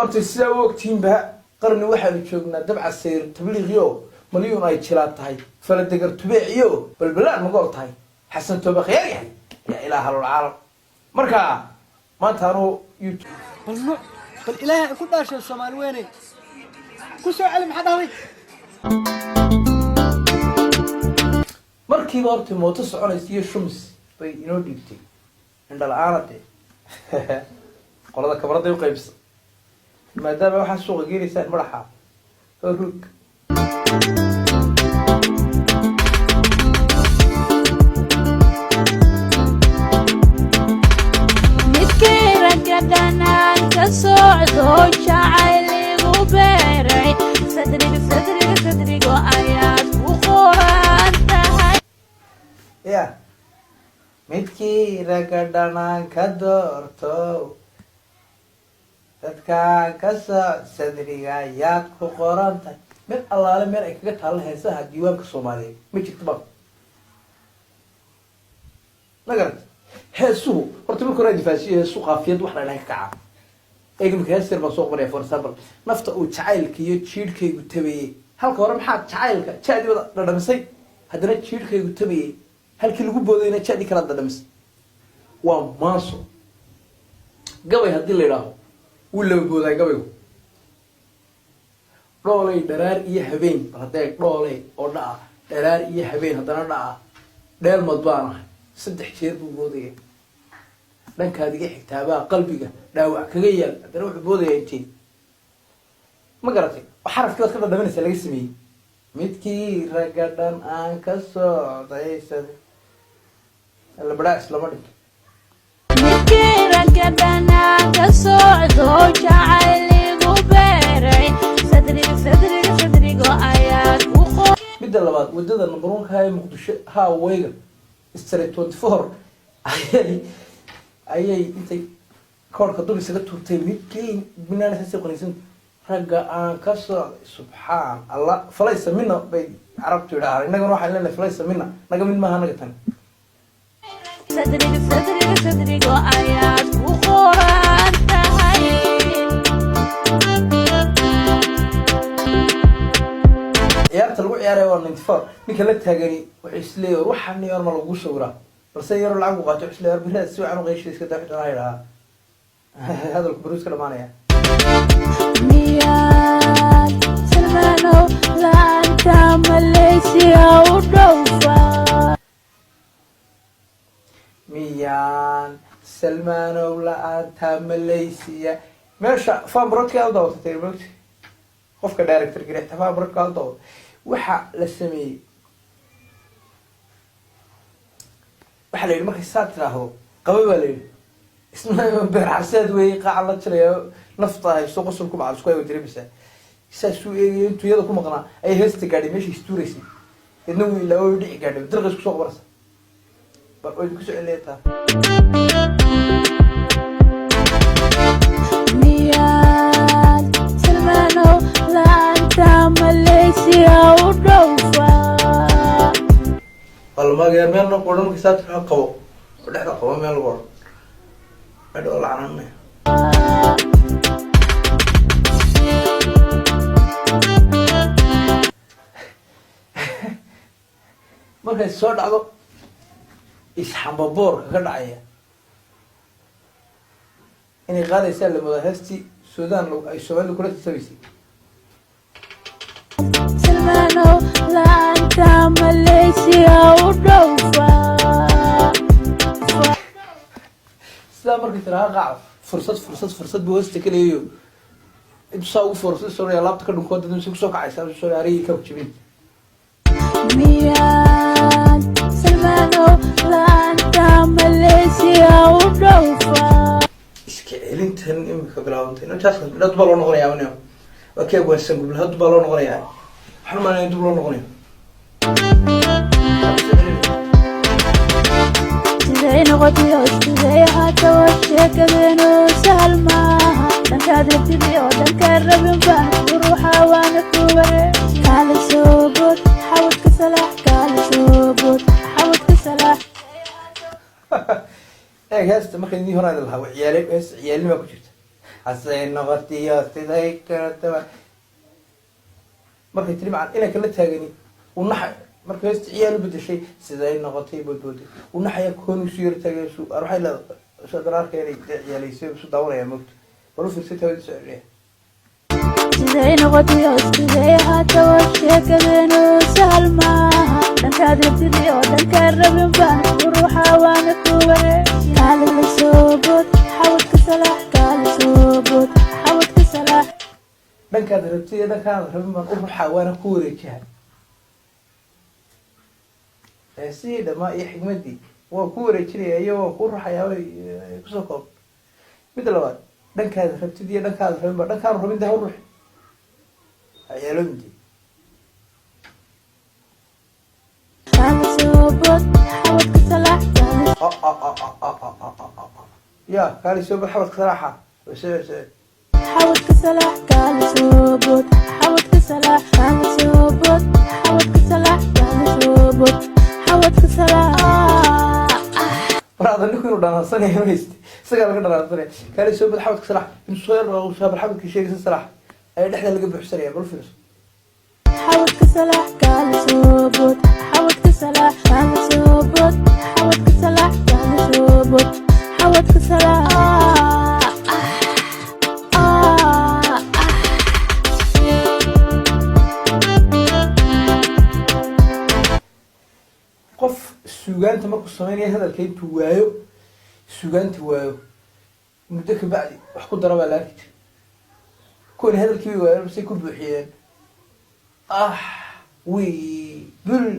أنت سووا كتيم بها قرن واحد يشوفنا دبع السير تبليغيو مليون أي تشلات هاي فلدقر تبيعيو بالبلاد مقولت هاي حسن توبة خير يعني يا إله العالم مركا ما تارو يوتيوب بالإله كل داشة الصومال ويني كل شيء علم حضاري markii horta mooto soconaysa iyo shums bay inoo dhigtay indha la'aanade qolada kabarada u qaybsan maadaama waxaa suuqa gelinaysaa madaxa oo rug midkeera gadanaan ka socdo jacayligu beeray sadrigo ayaad ku qoran tahay ya midkii raga dhanaan ka doorto dadkaan ka soo sadriga ayaad ku qoran tahay mid allaale meel ay kaga taalla heesaha diiwaanka soomaaliyeed ma jirto ba ma garata heesuhu horta marka hore difaasiyo heesu qaafiyad wax la dhahay ka kaca eegmika heestir baan soo qoraya for example nafta uu jacaylka iyo jiidhkaygu tabeeyey halka hore maxaa jacaylka jaadi wada dhadhamisay haddana jiidhkaygu tabeeyey halkii lagu boodayna jadi kala dhadhamisay waa maaso gabay haddii la yidhaaho wuu laba boodaa gabaygu dhoolay dharaar iyo habeen bal haddee dhoolay oo dhaca dharaar iyo habeen haddana dhaca dheelmad baan ahay 3 jeer buu boodaya dhankaad iga xigtaabaa qalbiga dhaawac kaga yaal haddana wuxuu boodayaa intii ma garatay xarafkii waad ka dhadhaminaysaa laga sameeyey midkii ragga dhan aan ka socdaysada labadhaa islama dhinto midkii ragga dhanaan ka socdo jacayligu beeray sadrigo ayaad ku qoran midda labaad wadada number 1 ka ee muqdisho Highway Street 24 ayay intay koorka dul isaga turtay midkii binaana si qaniisan ragga aan ka socday subxaan allah falaysa minna bay carabtu yiraahdo inaga waxaan leenahay falaysa minna naga mid maaha naga tan sadrigo ayaad ku qoran tahay ciyaarta lagu ciyaaray waa 94 ninka la taagani wuxuu isleeyahay waxaan yar ma lagu sawiraa balse yar lacag u qaato isleeyahay birada si wacan u qeyshay iska daafid aan hayraa hadalku buruus ka dhamaanaya miyaad salmaanow la'aanta Malaysia u dhowfa miyaan salmaanow la'aanta Malaysia meesha faan broadcast dawatay moogtay qofka director gareexta faan broadcast daw waxa la sameeyay waxa la yiri markay saad tiraahdo qabay baa la yiri isna beer xasaad way qaac la jirayo nafta ay soo qosol ku bacad isku ay diribisa saasu eegay intuu yada ku maqnaa ay heesta gaadhay meeshii istuureysay idna wuu ilaa oo dhici gaadhay dirqis ku soo qabarsa ba oo ku soo celeetaa miyaad salmaanow la'aanta Malaysia u dhowfa balmageer meel no qoran markii saad qabo dhaxda qabo meel qoran adoo lacnaa markay soo dhacdo isxambaboorka ka dhacaya inay qaadaysaa la moodaa heestii Suudaan ay Soomaalidu kula tasabaysay salmaanow la'aanta Malaysia u dhowfa sidaa markii tiraha qaac fursad buu hoosta ka leeyayo intuu saa ugu fursad soo reeya laabta ka dhunkood dadna si kusoo kacaysa soo yaariyi ka jibin miyaad salmaanow la'aanta Malaysia u dhowfa iska celintan imika bilaawantay intaas dad baa loo noqonayaa wana waa kee goosan gobol had baa loo noqonayaa waxaan maanayaa dib loo noqonayo siday noqotay hoostiday hata sheekadeenu sahal maaha dhankaad rabtidii oo dhanka rabin baan ruuxa waana kuware kaala soo bood xawadka salaax kaala soo bood xawadka salaax eeg heesta markay idin horaan lahaa ciyaalay hees ciyaalnima ku jirta hasay noqotiyo siday karataba markay tiri macaan inay kala taagani unaxa markay heesta ciyaal u bedeshay siday noqotay boodbooday unaxaya koonu soo yar taagay suu waxay la soo daraarka inay ciyaalaysay soo daawanaya moogta bal u fiirsatay wada soo celiya siday noqotay sidee haddaba sheekadeenu sahal maaha dhankaad rabtidii oo dhankaan rabin baan ruuxa waana kuwe kaali la soo bood xawadka salaax kaali soo bood xawadka salaax dhankaad rabtidii dhankaan rabin baan u ruuxa waana ku wareejaha si dhamaa iyo xigmadii waa ku wareejinaya iyo waa ku ruuxayaa kusoo koob midda labaad dhankaad rabtidii dhankaad rabin baan dhankaan rabin daa u ruux ayaalomdi يا كالي سوبر حاول صراحة حاول كسلاح كالي سوبر حاول كسلاح كالي سوبر حاول كسلاح كالي سوبر حاول كسلاح بعض اللي يكونوا دانا صنع يميست سجل كده دانا صنع كالي سوبر حاول كسلاح نصير وسوبر حاول كشيء كسلاح نحن اللي قبل حسرية بالفلوس حاول كسلاح كالي سوبر حاول كسلاح كالي سوبر حاول كسلاح كالي سوبر حاول كسلاح قف السوغان مركو الصميني هذا الكيم توايو السوغان توايو مدك بعدي وحكو ضربة لاكت كون هذا الكيم وايو بس يكون بوحيان وي بل